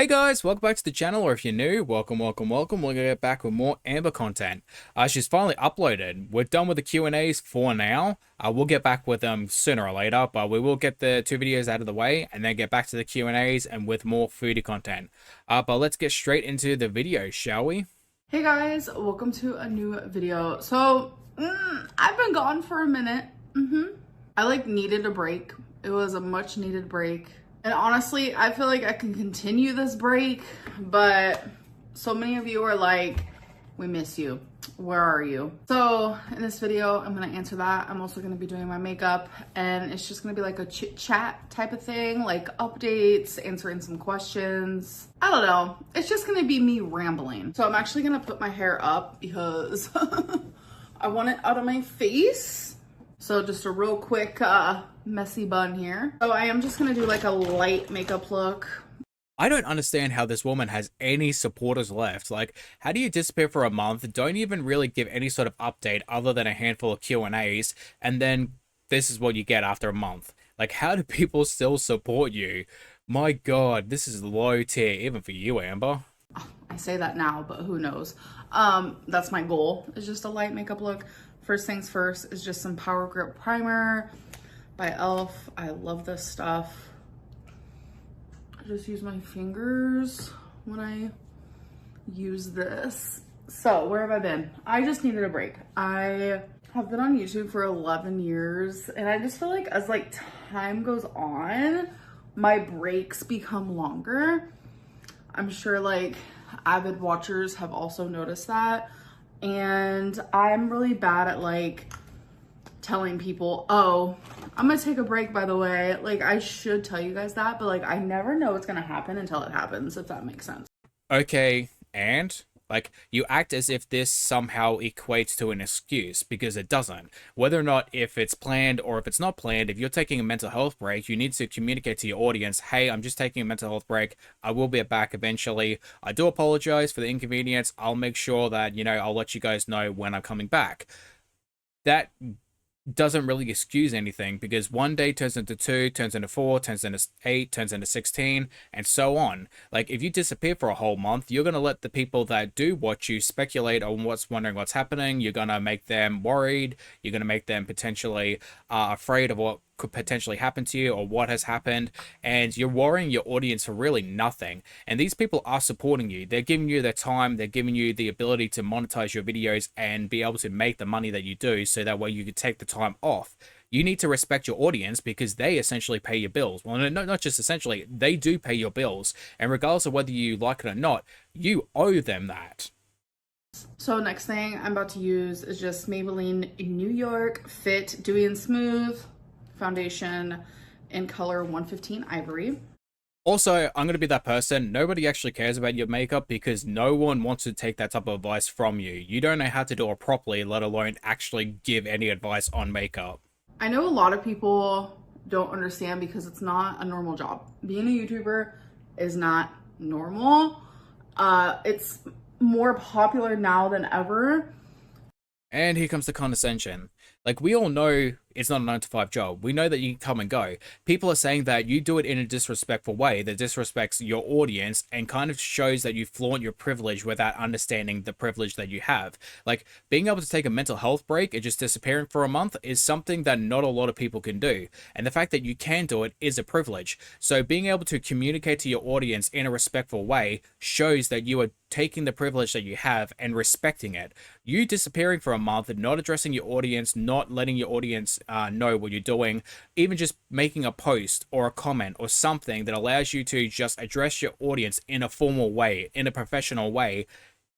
Hey guys, welcome back to the channel, or if you're new, welcome. We're gonna get back with more Amber content. She's finally uploaded. We're done with the Q&As for now. We'll get back with them sooner or later, but we will get the two videos out of the way and then get back to the Q&As and with more foodie content. But let's get straight into the video, shall we? Hey guys, welcome to a new video. So, I've been gone for a minute. I needed a break. It was a much needed break. And honestly, I feel like I can continue this break, but so many of you are like, we miss you. Where are you? So in this video, I'm gonna answer that. I'm also gonna be doing my makeup, and it's just gonna be like a chit chat type of thing, like updates, answering some questions. I don't know. It's just gonna be me rambling. So I'm actually gonna put my hair up because I want it out of my face. So just a real quick messy bun here. So I am just gonna do like a light makeup look. I don't understand how this woman has any supporters left. Like, how do you disappear for a month, don't even really give any sort of update other than a handful of Q&As, and then this is what you get after a month? Like, how do people still support you? My god, this is low tier, even for you, Amber. I say that now, but who knows? That's my goal, is just a light makeup look. First things first is just some Power Grip Primer by e.l.f. I love this stuff. I just use my fingers when I use this. So where have I been? I just needed a break. I have been on YouTube for 11 years, and I just feel like as time goes on, my breaks become longer. I'm sure avid watchers have also noticed that. And I'm really bad at telling people, oh, I'm gonna take a break, by the way. I should tell you guys that, but I never know what's gonna happen until it happens, if that makes sense. Okay, and you act as if this somehow equates to an excuse, because it doesn't. Whether or not if it's planned or if it's not planned, if you're taking a mental health break, you need to communicate to your audience, hey, I'm just taking a mental health break. I will be back eventually. I do apologize for the inconvenience. I'll make sure that, I'll let you guys know when I'm coming back. That doesn't really excuse anything, because one day turns into 2, turns into 4, turns into 8, turns into 16, and so on. If you disappear for a whole month, you're going to let the people that do watch you speculate on wondering what's happening. You're going to make them worried. You're going to make them potentially afraid of what could potentially happen to you or what has happened, and you're worrying your audience for really nothing. And these people are supporting you. They're giving you their time. They're giving you the ability to monetize your videos and be able to make the money that you do, so that way you could take the time off. You need to respect your audience, because they essentially pay your bills. Well, not just essentially, they do pay your bills, and regardless of whether you like it or not, you owe them that. So next thing I'm about to use is just Maybelline New York Fit Dewy and Smooth foundation in color 115 Ivory. Also, I'm going to be that person. Nobody actually cares about your makeup, because no one wants to take that type of advice from you. You don't know how to do it properly, let alone actually give any advice on makeup. I know a lot of people don't understand, because it's not a normal job. Being a YouTuber is not normal. It's more popular now than ever. And here comes the condescension. We all know it's not a 9-to-5 job. We know that you come and go. People are saying that you do it in a disrespectful way that disrespects your audience and kind of shows that you flaunt your privilege without understanding the privilege that you have. Being able to take a mental health break and just disappearing for a month is something that not a lot of people can do. And the fact that you can do it is a privilege. So being able to communicate to your audience in a respectful way shows that you are taking the privilege that you have and respecting it. You disappearing for a month and not addressing your audience, not letting your audience know what you're doing, even just making a post or a comment or something that allows you to just address your audience in a formal way, in a professional way,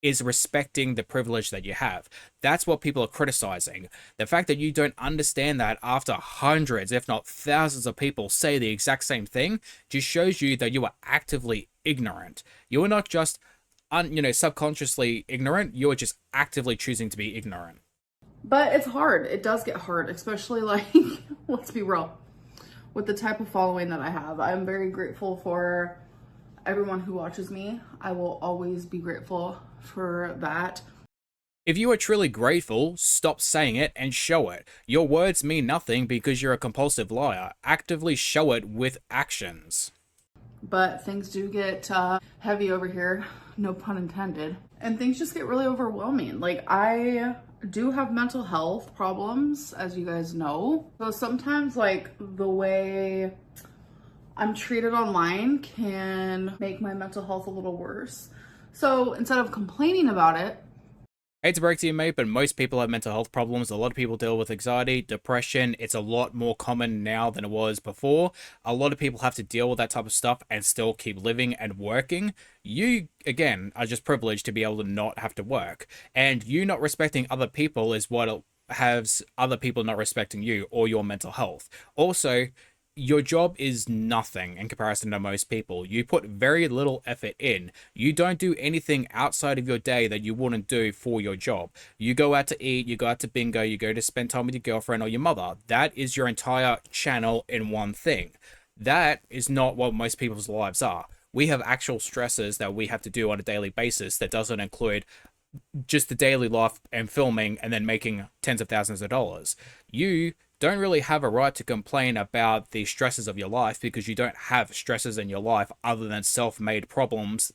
is respecting the privilege that you have. That's what people are criticizing. The fact that you don't understand that after hundreds, if not thousands of people say the exact same thing, just shows you that you are actively ignorant. You are not just subconsciously ignorant, you are just actively choosing to be ignorant. But it's hard. It does get hard, especially let's be real, with the type of following that I have. I'm very grateful for everyone who watches me. I will always be grateful for that. If you are truly grateful, stop saying it and show it. Your words mean nothing because you're a compulsive liar. Actively show it with actions. but things do get heavy over here, no pun intended. And things just get really overwhelming. Like, I do have mental health problems, as you guys know. So sometimes, like, the way I'm treated online can make my mental health a little worse. So instead of complaining about it, I hate to break to you, mate, but most people have mental health problems. A lot of people deal with anxiety, depression. It's a lot more common now than it was before. A lot of people have to deal with that type of stuff and still keep living and working. You, again, are just privileged to be able to not have to work. And you not respecting other people is what has other people not respecting you or your mental health. Also, your job is nothing in comparison to most people. You put very little effort in. You don't do anything outside of your day that you wouldn't do for your job. You go out to eat, you go out to bingo, you go to spend time with your girlfriend or your mother. That is your entire channel in one thing. That is not what most people's lives are. We have actual stresses that we have to do on a daily basis that doesn't include just the daily life and filming and then making tens of thousands of dollars. You don't really have a right to complain about the stresses of your life because you don't have stresses in your life other than self-made problems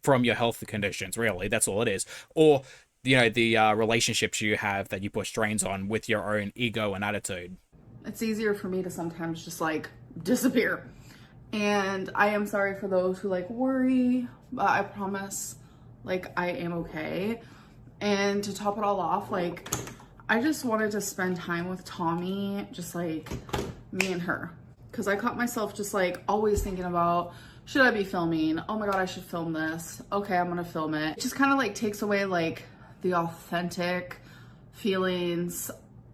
from your health conditions. Really, that's all it is. Or, you know, the relationships you have that you put strains on with your own ego and attitude. it's easier for me to sometimes just like disappear. And I am sorry for those who like worry, but I promise, like, I am okay. And to top it all off, like, I just wanted to spend time with Tommy, just like me and her. Because I caught myself just like always thinking about, should I be filming? Oh my God, I should film this. Okay, I'm gonna film it. It just kind of like takes away like the authentic feelings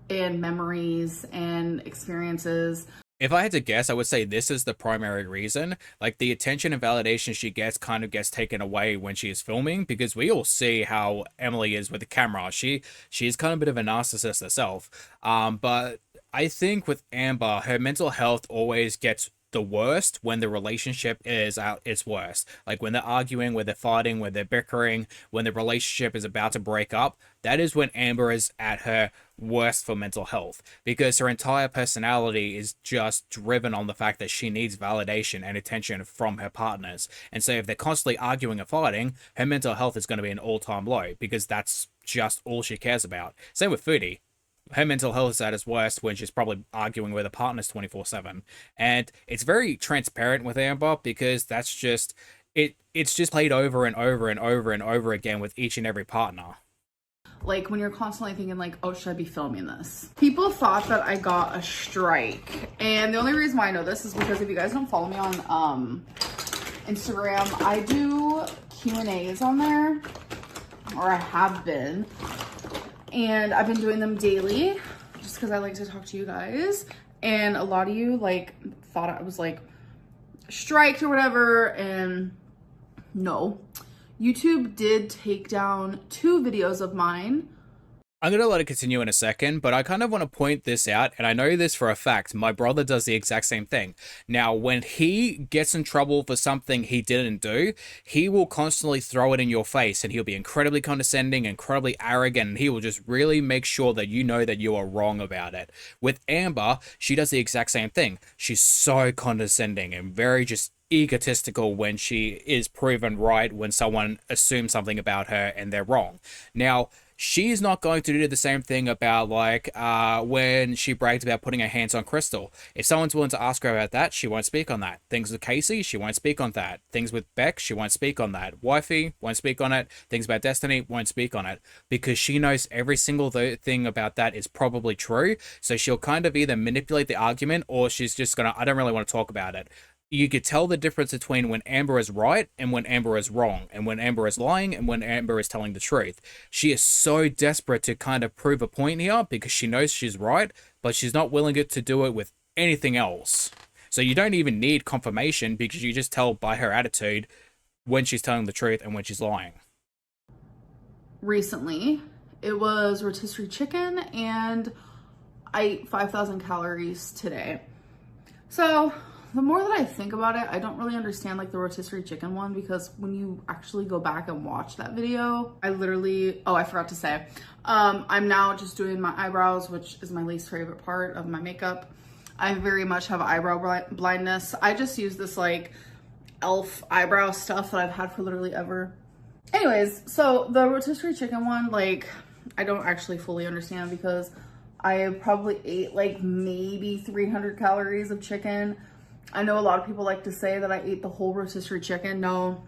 and memories and experiences. If I had to guess, I would say this is the primary reason. Like, the attention and validation she gets kind of gets taken away when she is filming, because we all see how Emily is with the camera. She is kind of a bit of a narcissist herself. But I think with Amber, her mental health always gets the worst when the relationship is at its worst. Like when they're arguing, when they're fighting, when they're bickering, when the relationship is about to break up. That is when Amber is at her worst for mental health, because her entire personality is just driven on the fact that she needs validation and attention from her partners. And so if they're constantly arguing and fighting, her mental health is going to be an all-time low, because that's just all she cares about. Same with Foodie. Her mental health is at its worst when she's probably arguing with her partners 24/7. And it's very transparent with Amber, because that's just it's just played over and over and over and over again with each and every partner. Like when you're constantly thinking like, oh, should I be filming this? People thought that I got a strike. And the only reason why I know this is because if you guys don't follow me on Instagram, I do Q&As on there, or I have been. And I've been doing them daily just because I like to talk to you guys. And a lot of you like thought I was like striked or whatever. And no, YouTube did take down 2 videos of mine. I'm going to let it continue in a second, but I kind of want to point this out, and I know this for a fact. My brother does the exact same thing. Now, when he gets in trouble for something he didn't do, he will constantly throw it in your face, and he'll be incredibly condescending, incredibly arrogant, and he will just really make sure that you know that you are wrong about it. With Amber, she does the exact same thing. She's so condescending and very just egotistical when she is proven right, when someone assumes something about her and they're wrong. Now, she's not going to do the same thing about like when she bragged about putting her hands on Crystal. If someone's willing to ask her about that, she won't speak on that. Things with Casey, she won't speak on that. Things with Beck, she won't speak on that. Wifey, won't speak on it. Things about Destiny, won't speak on it. Because she knows every single thing about that is probably true. So she'll kind of either manipulate the argument, or she's just gonna, I don't really want to talk about it. You could tell the difference between when Amber is right and when Amber is wrong, and when Amber is lying and when Amber is telling the truth. She is so desperate to kind of prove a point here because she knows she's right, but she's not willing to do it with anything else. So you don't even need confirmation, because you just tell by her attitude when she's telling the truth and when she's lying. Recently, it was rotisserie chicken, and I ate 5,000 calories today. So the more that I think about it, I don't really understand like the rotisserie chicken one, because when you actually go back and watch that video, I literally, oh, I forgot to say, I'm now just doing my eyebrows, which is my least favorite part of my makeup. I very much have eyebrow blindness. I just use this like elf eyebrow stuff that I've had for literally ever. Anyways, so the rotisserie chicken one, like, I don't actually fully understand because I probably ate like maybe 300 calories of chicken. I know a lot of people like to say that I ate the whole rotisserie chicken. No.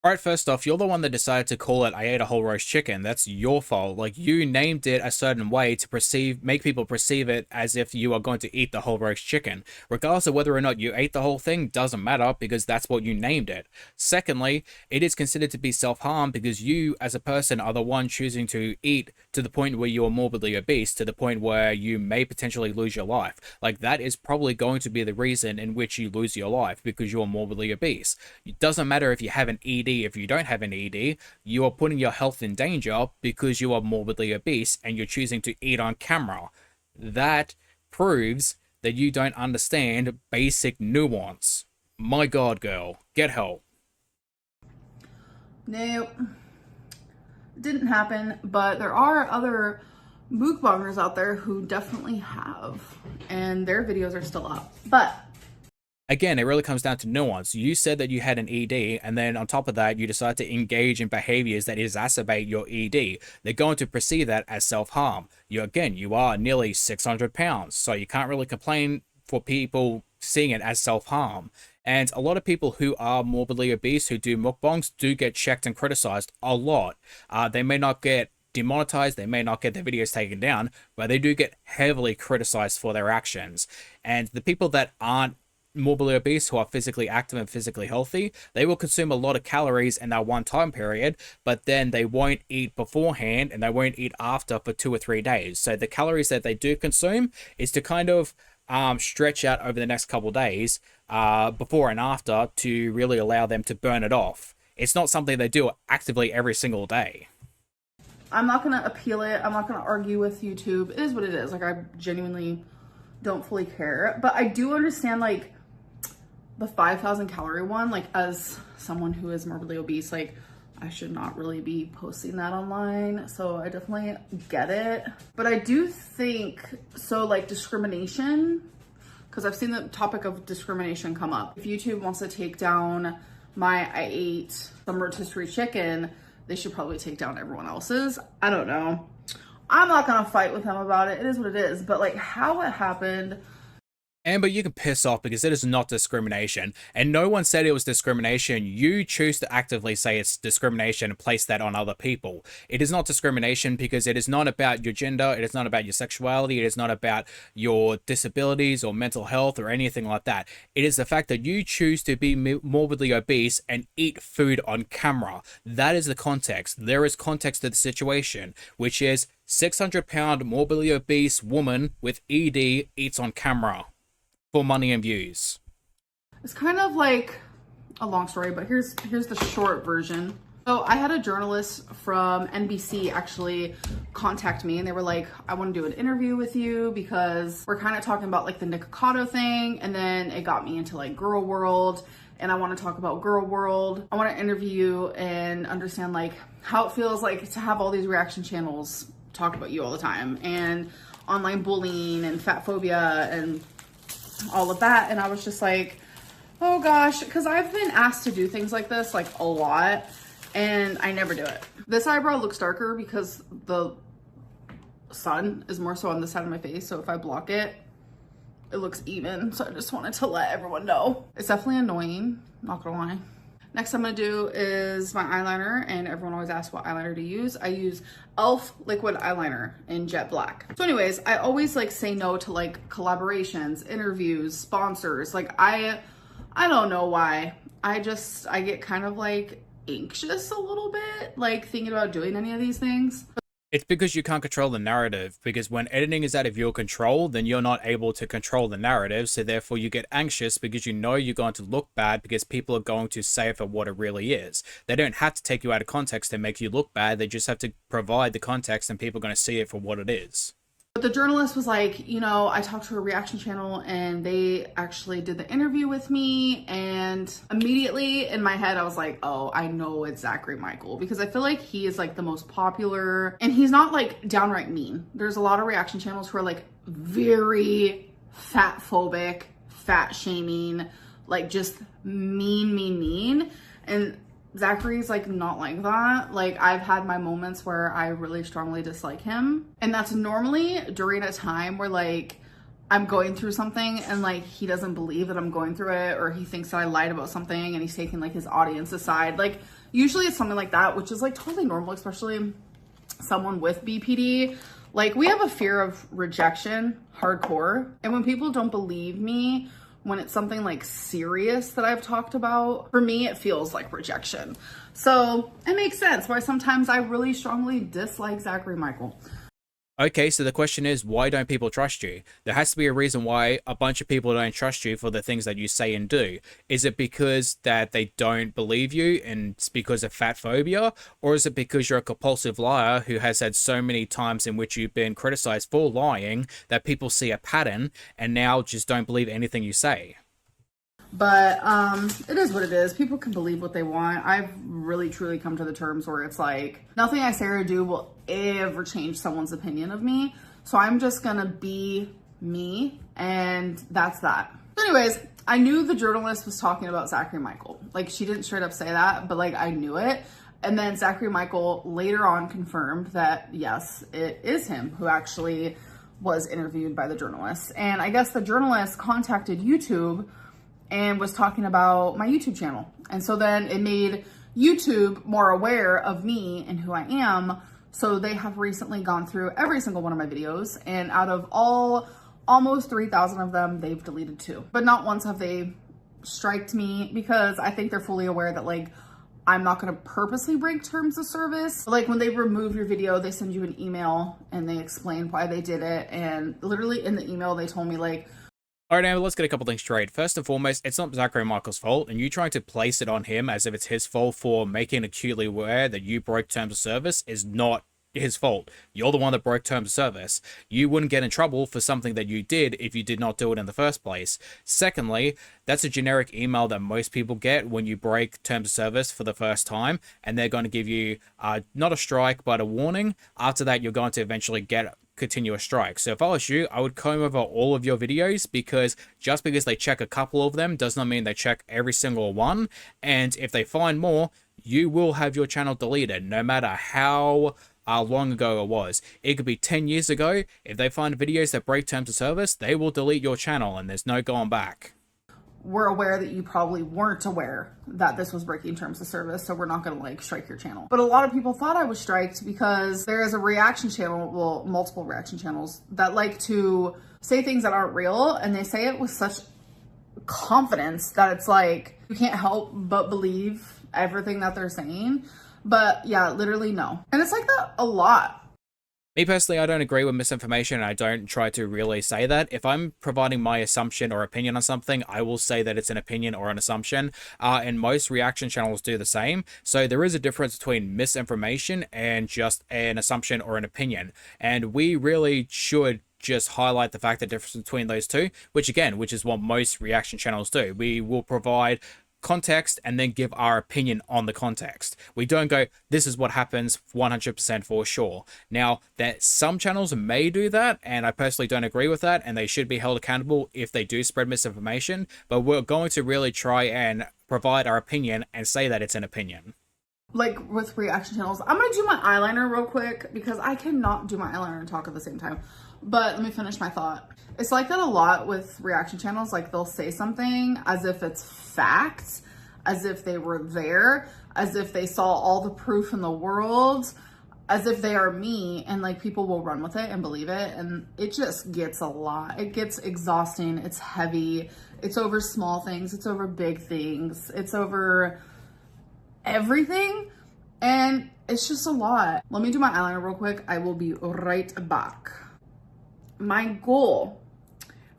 Alright, first off, you're the one that decided to call it I ate a whole roast chicken. That's your fault. Like, you named it a certain way to make people perceive it as if you are going to eat the whole roast chicken. Regardless of whether or not you ate the whole thing, doesn't matter because that's what you named it. Secondly, it is considered to be self-harm because you, as a person, are the one choosing to eat to the point where you are morbidly obese, to the point where you may potentially lose your life. Like, that is probably going to be the reason in which you lose your life, because you're morbidly obese. It doesn't matter if you have an ED, if you don't have an ED, you are putting your health in danger because you are morbidly obese and you're choosing to eat on camera. That proves that you don't understand basic nuance. My God, girl, get help. Nope. Didn't happen, but there are other mukbangers out there who definitely have, and their videos are still up. But again, it really comes down to nuance. You said that you had an ED, and then on top of that, you decide to engage in behaviors that exacerbate your ED. They're going to perceive that as self-harm. You are nearly 600 pounds, so you can't really complain for people seeing it as self-harm. And a lot of people who are morbidly obese who do mukbangs do get checked and criticized a lot. They may not get demonetized, they may not get their videos taken down, but they do get heavily criticized for their actions. And the people that aren't morbidly obese, who are physically active and physically healthy, they will consume a lot of calories in that one time period, but then they won't eat beforehand and they won't eat after for 2 or 3 days. So the calories that they do consume is to kind of stretch out over the next couple days before and after to really allow them to burn it off. It's not something they do actively every single day. I'm not gonna appeal it. I'm not gonna argue with YouTube. It is what it is. Like, I genuinely don't fully care, but I do understand like the 5,000 calorie one. Like, as someone who is morbidly obese, like, I should not really be posting that online, so I definitely get it. But I do think, so like discrimination, because I've seen the topic of discrimination come up. If YouTube wants to take down my I ate some rotisserie chicken, they should probably take down everyone else's. I don't know. I'm not gonna fight with them about it. It is what it is. But like, how it happened. Amber, you can piss off because it is not discrimination. And no one said it was discrimination. You choose to actively say it's discrimination and place that on other people. It is not discrimination because it is not about your gender. It is not about your sexuality. It is not about your disabilities or mental health or anything like that. It is the fact that you choose to be morbidly obese and eat food on camera. That is the context. There is context to the situation, which is 600-pound morbidly obese woman with ED eats on camera for money and views. It's kind of like a long story, but here's the short version. So I had a journalist from NBC actually contact me, and they were like, I want to do an interview with you because we're kind of talking about like the Nikocado thing, and then it got me into like Gurl world, and I want to talk about Gurl world. I want to interview you and understand like how it feels like to have all these reaction channels talk about you all the time, and online bullying and fat phobia and all of that. And I was just like, oh gosh, because I've been asked to do things like this like a lot, and I never do it. This eyebrow looks darker because the sun is more so on this side of my face, so if I block it, it looks even. So I just wanted to let everyone know. It's definitely annoying, not gonna lie. Next I'm gonna do is my eyeliner, and everyone always asks what eyeliner to use. I use e.l.f. liquid eyeliner in jet black. So anyways, I always like say no to like collaborations, interviews, sponsors. Like, I don't know why. I get kind of like anxious a little bit, like thinking about doing any of these things. It's because you can't control the narrative, because when editing is out of your control, then you're not able to control the narrative, so therefore you get anxious because you know you're going to look bad because people are going to say it for what it really is. They don't have to take you out of context to make you look bad, they just have to provide the context and people are going to see it for what it is. But the journalist was like, you know, I talked to a reaction channel and they actually did the interview with me, and immediately in my head I was like, oh, I know it's Zachary Michael, because I feel like he is like the most popular, and he's not like downright mean. There's a lot of reaction channels who are like very fat phobic, fat shaming, like just mean. And Zachary's like not like that. Like I've had my moments where I really strongly dislike him. And that's normally during a time where like I'm going through something and like he doesn't believe that I'm going through it, or he thinks that I lied about something and he's taking like his audience aside. Like usually it's something like that, which is like totally normal, especially someone with BPD. Like we have a fear of rejection, hardcore. And when people don't believe me, when it's something like serious that I've talked about, for me, it feels like rejection. So it makes sense why sometimes I really strongly dislike Zachary Michael. Okay, so the question is, why don't people trust you? There has to be a reason why a bunch of people don't trust you for the things that you say and do. Is it because that they don't believe you and it's because of fat phobia? Or is it because you're a compulsive liar who has had so many times in which you've been criticized for lying that people see a pattern and now just don't believe anything you say? But it is what it is. People can believe what they want. I've really truly come to the terms where it's like nothing I say or do will ever change someone's opinion of me. So I'm just gonna be me, and that's that. Anyways, I knew the journalist was talking about Zachary Michael. Like she didn't straight up say that, but like I knew it. And then Zachary Michael later on confirmed that yes, it is him who actually was interviewed by the journalist. And I guess the journalist contacted YouTube and was talking about my YouTube channel. And so then it made YouTube more aware of me and who I am. So they have recently gone through every single one of my videos, and out of all almost 3,000 of them, they've deleted 2. But not once have they striked me, because I think they're fully aware that like I'm not gonna purposely break terms of service. Like when they remove your video, they send you an email and they explain why they did it. And literally in the email, they told me like, Alright, now let's get a couple things straight. First and foremost, it's not Zachary Michael's fault, and you trying to place it on him as if it's his fault for making acutely aware that you broke terms of service is not his fault. You're the one that broke terms of service. You wouldn't get in trouble for something that you did if you did not do it in the first place. Secondly, that's a generic email that most people get when you break terms of service for the first time, and they're going to give you not a strike but a warning. After that, you're going to eventually get continuous strike. So if I was you, I would comb over all of your videos, because just because they check a couple of them does not mean they check every single one. And if they find more, you will have your channel deleted, no matter how long ago it was. It could be 10 years ago. If they find videos that break terms of service, they will delete your channel and there's no going back. We're aware that you probably weren't aware that this was breaking terms of service, so we're not gonna like strike your channel. But a lot of people thought I was striked because there is a reaction channel, well, multiple reaction channels that like to say things that aren't real, and they say it with such confidence that it's like you can't help but believe everything that they're saying. But yeah, literally no. And it's like that a lot. Me personally, I don't agree with misinformation, and I don't try to really say that. If I'm providing my assumption or opinion on something, I will say that it's an opinion or an assumption, and most reaction channels do the same. So there is a difference between misinformation and just an assumption or an opinion, and we really should just highlight the fact, the difference between those two, which is what most reaction channels do. We will provide context and then give our opinion on the context. We don't go, this is what happens 100% for sure. Now, that some channels may do that, and I personally don't agree with that, and they should be held accountable if they do spread misinformation, but we're going to really try and provide our opinion and say that it's an opinion. Like with reaction channels, I'm gonna do my eyeliner real quick because I cannot do my eyeliner and talk at the same time. But let me finish my thought. It's like that a lot with reaction channels. Like they'll say something as if it's fact, as if they were there, as if they saw all the proof in the world, as if they are me, and like people will run with it and believe it. And it just gets a lot. It gets exhausting. It's heavy. It's over small things. It's over big things. It's over everything. And it's just a lot. Let me do my eyeliner real quick. I will be right back. My goal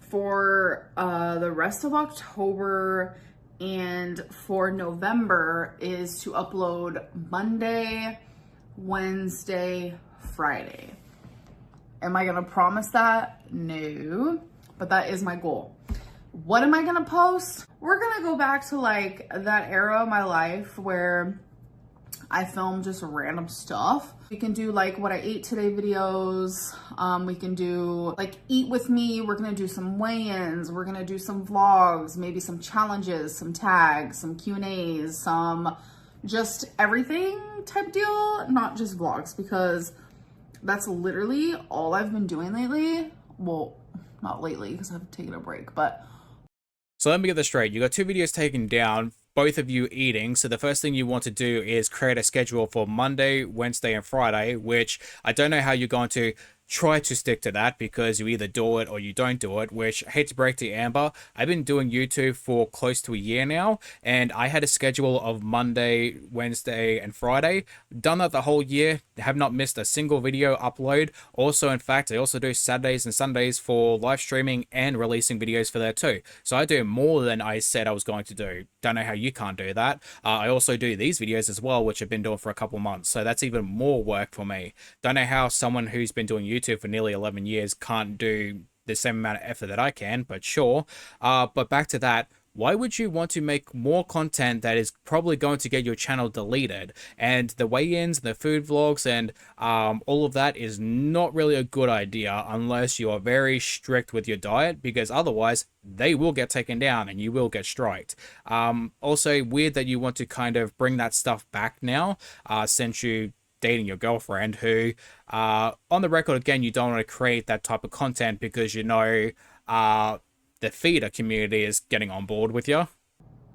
for the rest of October and for November is to upload Monday, Wednesday, Friday. Am I gonna promise that? No, but that is my goal. What am I gonna post? We're gonna go back to like that era of my life where I film just random stuff. We can do like what I ate today videos. We can do like eat with me. We're gonna do some weigh-ins. We're gonna do some vlogs, maybe some challenges, some tags, some Q&As, some just everything type deal, not just vlogs, because that's literally all I've been doing lately. Well, not lately because I've taken a break, but. So let me get this straight. You got 2 videos taken down, both of you eating. So the first thing you want to do is create a schedule for Monday, Wednesday, and Friday, which I don't know how you're going to try to stick to that, because you either do it or you don't do it, which I hate to break to Amber. I've been doing YouTube for close to a year now, and I had a schedule of Monday, Wednesday, and Friday. Done that the whole year, have not missed a single video upload. Also, in fact, I also do Saturdays and Sundays for live streaming and releasing videos for that too. So I do more than I said I was going to do. Don't know how you can't do that. I also do these videos as well, which I've been doing for a couple months, so that's even more work for me. Don't know how someone who's been doing YouTube for nearly 11 years can't do the same amount of effort that I can, but sure. But back to that, why would you want to make more content that is probably going to get your channel deleted? And the weigh-ins, the food vlogs, and all of that is not really a good idea unless you are very strict with your diet, because otherwise they will get taken down and you will get striked. Also, weird that you want to kind of bring that stuff back now, since you dating your girlfriend, who on the record again, you don't want to create that type of content because you know the feeder community is getting on board with you.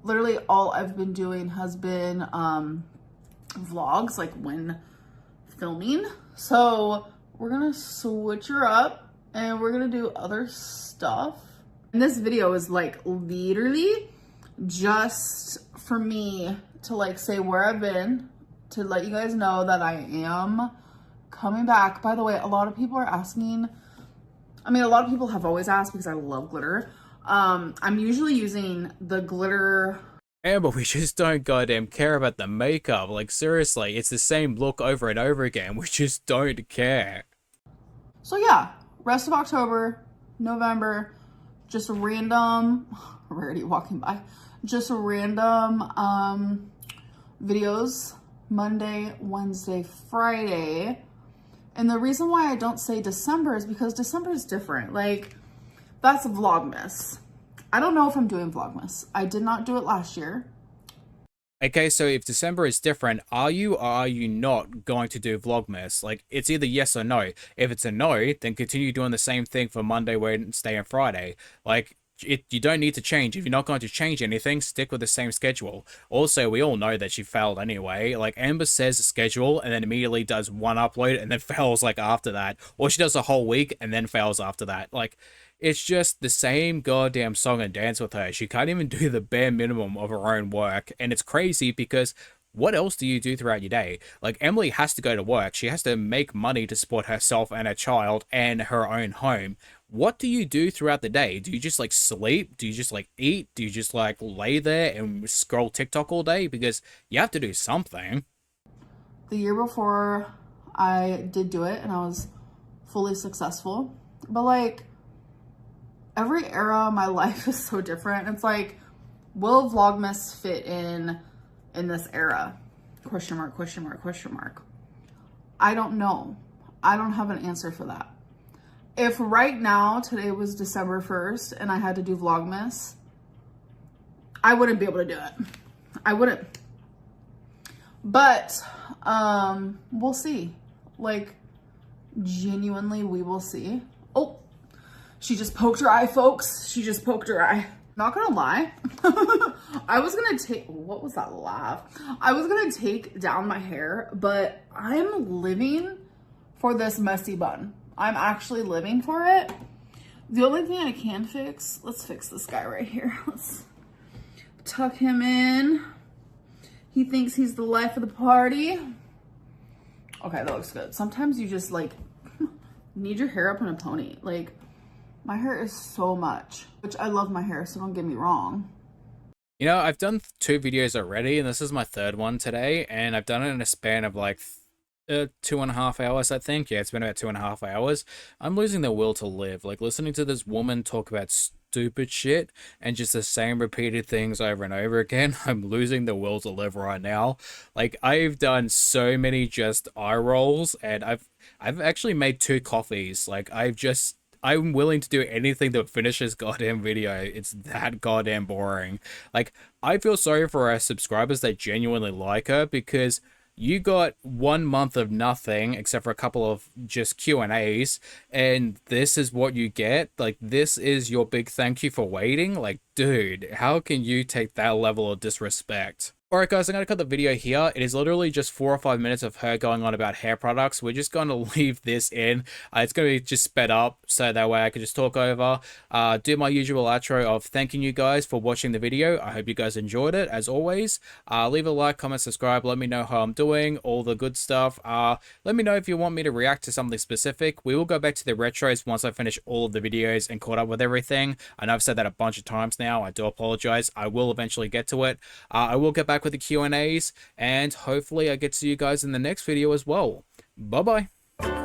Literally all I've been doing has been vlogs, like when filming. So we're gonna switch her up and we're gonna do other stuff. And this video is like literally just for me to like say where I've been, to let you guys know that I am coming back. By the way, a lot of people are asking, I mean, a lot of people have always asked because I love glitter. I'm usually using the glitter. Amber, we just don't goddamn care about the makeup. Like, seriously, it's the same look over and over again. We just don't care. So yeah, rest of October, November, just random, Rarity walking by, just random videos, Monday, Wednesday, Friday. And the reason why I don't say December is because December is different. Like, that's Vlogmas. I don't know if I'm doing Vlogmas. I did not do it last year. Okay, so if December is different, are you or are you not going to do Vlogmas? Like, it's either yes or no. If it's a no, then continue doing the same thing for Monday, Wednesday, and Friday. Like, you don't need to change. If you're not going to change anything, stick with the same schedule. Also, we all know that she failed anyway. Like, Amber says schedule and then immediately does one upload and then fails like after that. Or she does a whole week and then fails after that. Like, it's just the same goddamn song and dance with her. She can't even do the bare minimum of her own work. And it's crazy because what else do you do throughout your day? Like, Emily has to go to work. She has to make money to support herself and her child and her own home. What do you do throughout the day? Do you just like sleep? Do you just like eat? Do you just like lay there and scroll TikTok all day? Because you have to do something. The year before I did do it and I was fully successful. But like, every era of my life is so different. It's like, will Vlogmas fit in this era? Question mark, question mark, question mark. I don't know. I don't have an answer for that. If right now, today was December 1st, and I had to do Vlogmas, I wouldn't be able to do it. I wouldn't. But, we'll see. Like, genuinely, we will see. Oh, she just poked her eye, folks. She just poked her eye. Not gonna lie. I was gonna take, what was that laugh? I was gonna take down my hair, but I'm living for this messy bun. I'm actually living for it. The only thing I can fix, let's fix this guy right here. Let's tuck him in. He thinks he's the life of the party. Okay, that looks good. Sometimes you just like need your hair up in a pony. Like, my hair is so much, which I love my hair, so don't get me wrong. You know, I've done 2 videos already, and this is my 3rd one today, and I've done it in a span of like 2.5 hours, I think. Yeah, it's been about 2.5 hours. I'm losing the will to live. Like, listening to this woman talk about stupid shit and just the same repeated things over and over again, I'm losing the will to live right now. Like, I've done so many just eye rolls, and I've actually made 2 coffees. Like, I'm willing to do anything to finish this goddamn video. It's that goddamn boring. Like, I feel sorry for our subscribers that genuinely like her, because you got 1 month of nothing except for a couple of just Q&As, and this is what you get. Like, this is your big thank you for waiting. Like, dude, how can you take that level of disrespect? Alright guys, I'm going to cut the video here. It is literally just 4 or 5 minutes of her going on about hair products. We're just going to leave this in. It's going to be just sped up, so that way I can just talk over. Do my usual outro of thanking you guys for watching the video. I hope you guys enjoyed it, as always. Leave a like, comment, subscribe. Let me know how I'm doing, all the good stuff. Let me know if you want me to react to something specific. We will go back to the retros once I finish all of the videos and caught up with everything. I know I've said that a bunch of times now. I do apologize. I will eventually get to it. I will get back with the Q&As, and hopefully I get to you guys in the next video as well. Bye bye.